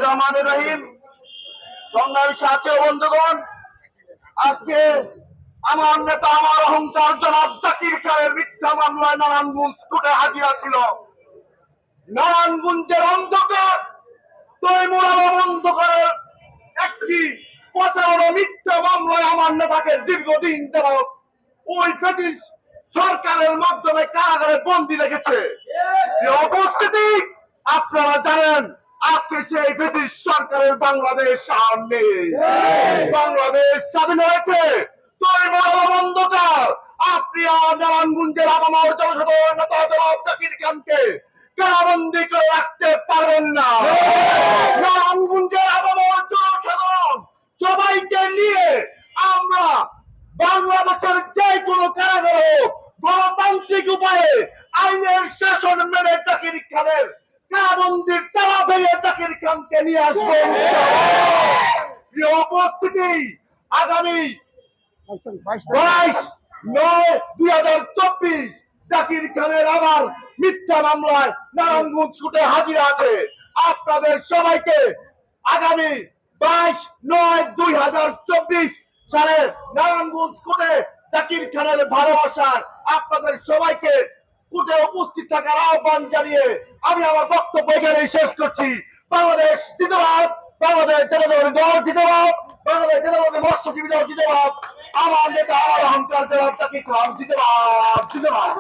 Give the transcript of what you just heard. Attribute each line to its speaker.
Speaker 1: রহমানির রহিম। সংগ্রামী সাথী ও বন্ধুগণ, আজকে আমার নেতা আমার অহংকার জনাব জাকির খানের মিথ্যা মামলায় নারায়ণগঞ্জ কোর্টে হাজিরা ছিল। নারায়ণগঞ্জের অন্ধকার তৈমুর অন্ধকারের একটি প্রচারণ মিথ্যা মামলায় আমার নেতাকে দীর্ঘদিন যাবৎ ওই ব্রিটিশ সরকারের মাধ্যমে কারাগারে বন্দী রেখেছে। উপস্থিতি, আপনারা জানেন আজকে সেই ব্রিটিশ সরকারের বাংলাদেশ সামনে বাংলাদেশ স্বাধীন হয়েছে। তৈমুর অন্ধকার আপনি নারায়ণগঞ্জের আপামর জনসাধারণ নেতা জনাব জাকির খানকে কারাবন্দী করে রাখতে পারবেন না। নারায়ণগঞ্জের আপামর জনসাধারণ সবাইকে নিয়ে আমরা বাংলাদেশের যে কোনো কারাগারে গণতান্ত্রিক উপায়ে আইনের শাসন মেনে জাকির খানের কারাবন্দির তালা ভেঙে জাকির খানকে নিয়ে আসবেন। উপস্থিতি, আগামী 22/9/2024 জাকির খানের আবার মিথ্যা মামলায় নারায়ণগঞ্জ কোর্টে হাজিরা আছে। আপনাদের সবাইকে আগামী 22/9/2024 সালে নারায়ণগঞ্জ কোর্টে জাকির খানের ভালোবাসায় আপনাদের সবাইকে কোর্টে উপস্থিত থাকার আহ্বান জানিয়ে আমি আমার বক্তব্য এখানে শেষ করছি। বাংলাদেশ জিন্দাবাদ, বাংলাদেশ জাতীয়তাবাদী দল জিন্দাবাদ, বাংলাদেশ জাতীয়তাবাদী মৎস্যজীবী দল জিন্দাবাদ, আমার নেতা আমার অহংকার জনাব জাকির খান জিন্দাবাদ জিন্দাবাদ।